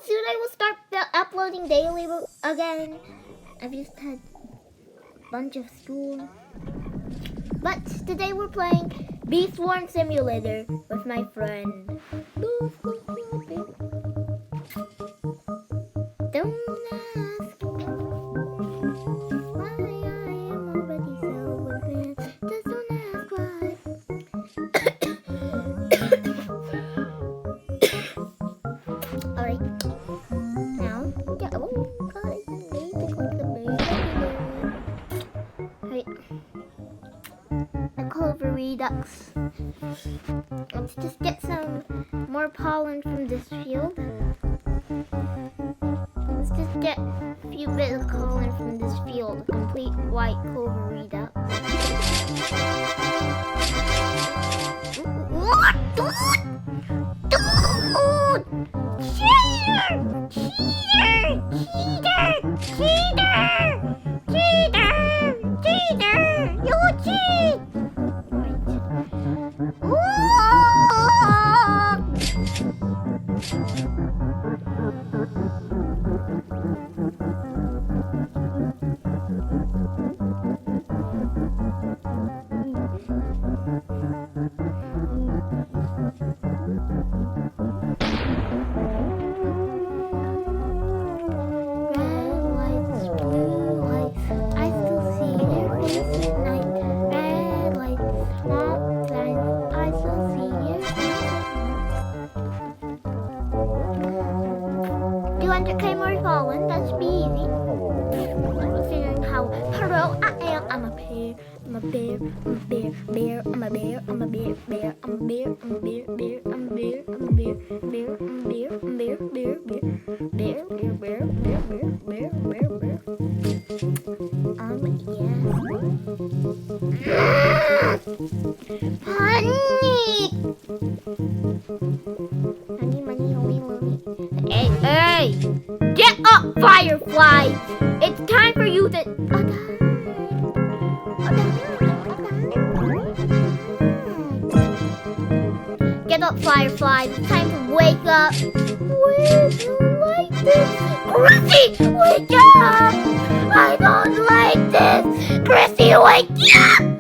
soon I will start uploading daily again. I've just had a bunch of school. But today we're playing Bee Swarm Simulator with my friend. Don't ask why I am already so advanced. Just don't ask why. Alright. Now, yeah, oh god, I need to go to the base. Alright. A Clover Redux. Let's just get some more pollen from this field. Let's just get a few bits of pollen from this field. Complete white Clover Redux. What? Dude! Cheater! Cheater! Cheater! Cheater! Cheater! Cheater! You cheat! That should be easy. Considering how pro I am. I'm a bear. I'm a bear. I'm a bear. Bear. I'm a bear. I'm a bear. Bear. I'm a bear. I'm a bear. Bear. I'm a bear. I'm a bear. Bear. I'm a bear. I'm a bear. Bear. Bear. Bear. Bear. Bear. Bear. Bear. Bear. Bear. Yes. Honey. Honey, money, holy, holy. Hey! Get up, Firefly! It's time for you to... Get up, Firefly. It's time to wake up. Wake up like this. Chrissy, wake up! I don't like this. Chrissy, wake up!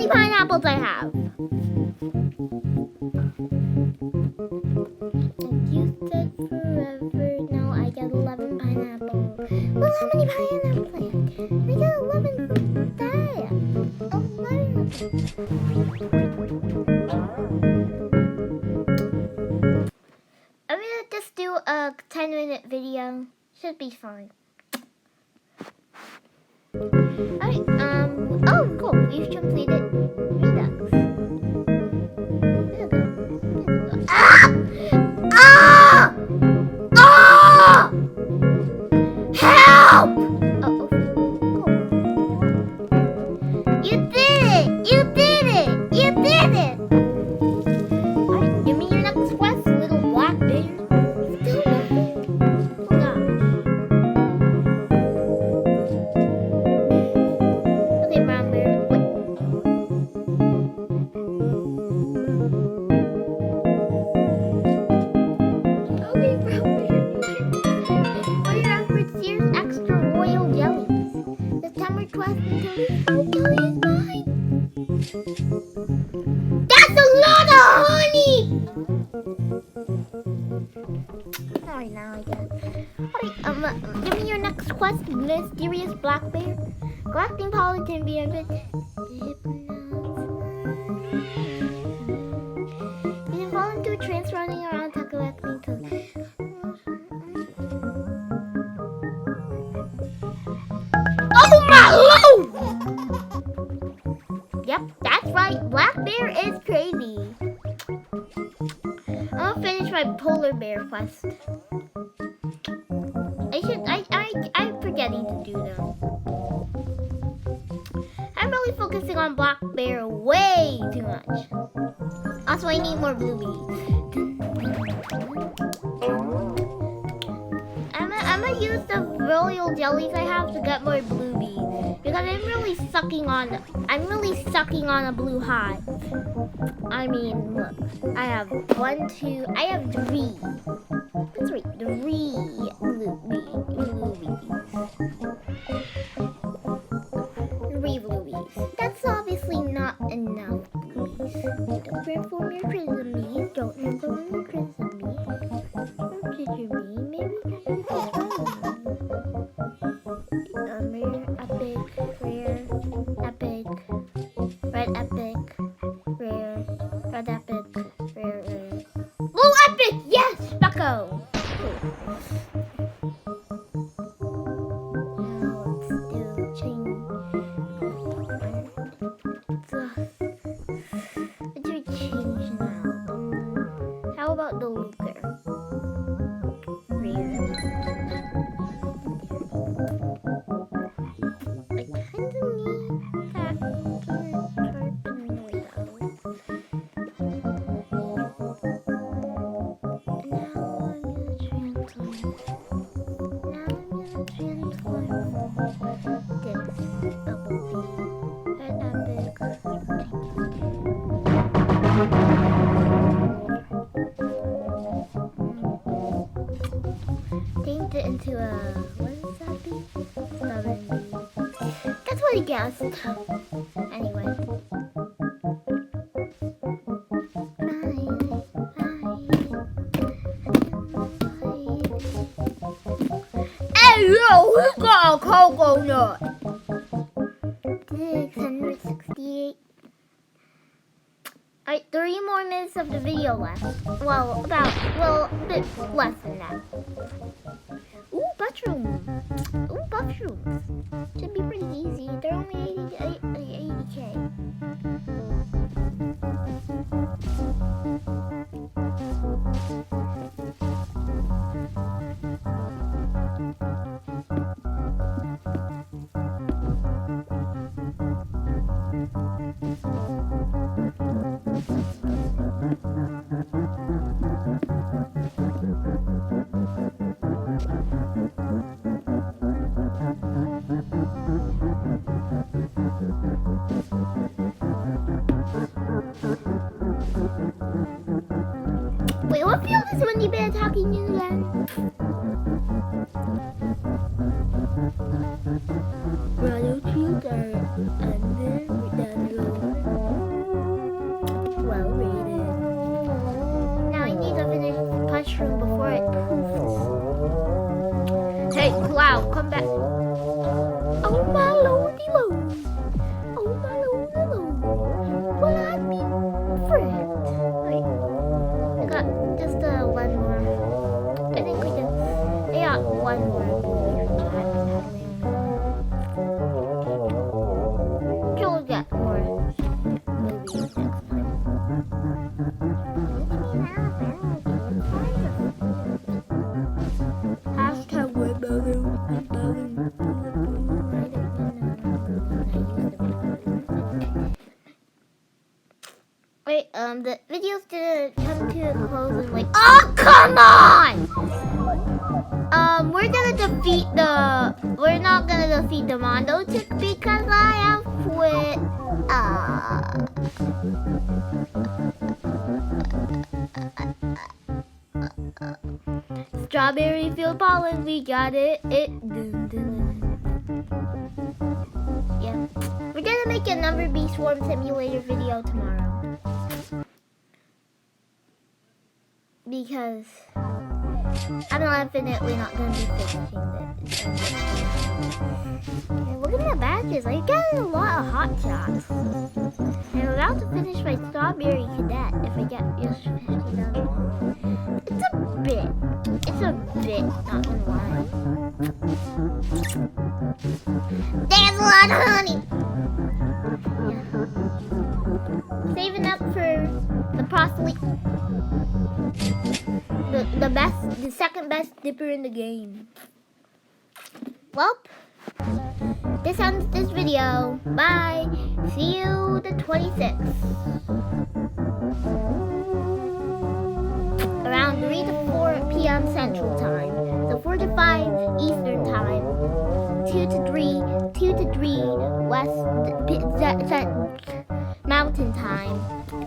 Pineapples I have. You said forever. No, I got 11 pineapples. Well, how many pineapples I have? I got 11 there. 11. I'm gonna just do a 10-minute video. Should be fine. Alright, oh, cool. We've completed Redux. Ah! Ah! Ah! Help! Oh, cool. You did it! You did it! You did it! Alright, give me your next quest, little black bear. That's a lot of honey! Alright, now I guess. Alright, give me your next quest, Mysterious Black Bear. Collecting pollen can be a bit hypnotizing. You can fall into a trance running around to collecting tokens. Oh my lord! Yep, that's right. Black Bear is crazy. I'll finish my polar bear quest. I ready to do them. I'm really focusing on Black Bear way too much. Also, I need more blue bees. I'm gonna use the royal jellies I have to get more blue bees because I'm really sucking on a blue hive. I mean, look, I have three. That's right, 3 blue bees. 3 blue bees. That's obviously not enough blue bees. Don't transform your prism bees. Don't transform your prism bees. Don't get your bee. Maybe you can do this rare, epic, rare, epic, red epic, rare, red epic, rare, rare. Blue epic! Yes! Bucko! Cool. How about the Luther? Rare. I kinda need that torpedo. Now I'm gonna transform this bumblebee. Red epic. Changed it into a, what is that bee? Stubborn bee. That's what I guessed. Anyway. Hey yo, who got a coconut? 668. Alright, 3 more minutes of the video left. Well, a bit less than that. Ooh, mushrooms. Ooh, mushrooms. Should be pretty easy. They're only 80K. Wait, what field is Wendy Bear talking in again? Brother Tutor, and then well rated. Now I need to finish the mushroom before it poofs. Hey, Cloud, come back. Oh my lordy lord. Oh my lordy lord. Well, I mean, friend. Wait. I got just one more. I think we can. I got one more. We'll get more movies next time. Hashtag we're building. Wait, the video's gonna come to a close in like. Oh, come on! We're not gonna defeat the Mondo Chick because I have quit. Strawberry field pollen, we got it. Yeah. We're gonna make a number bee swarm simulator video tomorrow. Because I'm definitely not going to be finishing this. Okay, look at my badges. I'm getting a lot of hot shots. I'm about to finish my strawberry cadet if I get just 50,000. It's a bit, not gonna lie. There's a lot of honey. Yeah. Saving up for the possibly the second best dipper in the game. well, this ends this video. Bye. See you the 26th. Around 3 to 4 p.m. Central Time. So 4 to 5 Eastern Time. 2 to 3 Mountain Time.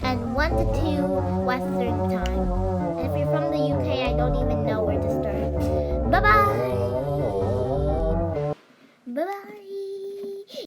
And 1 to 2 Western Time. And if you're from the UK, I don't even know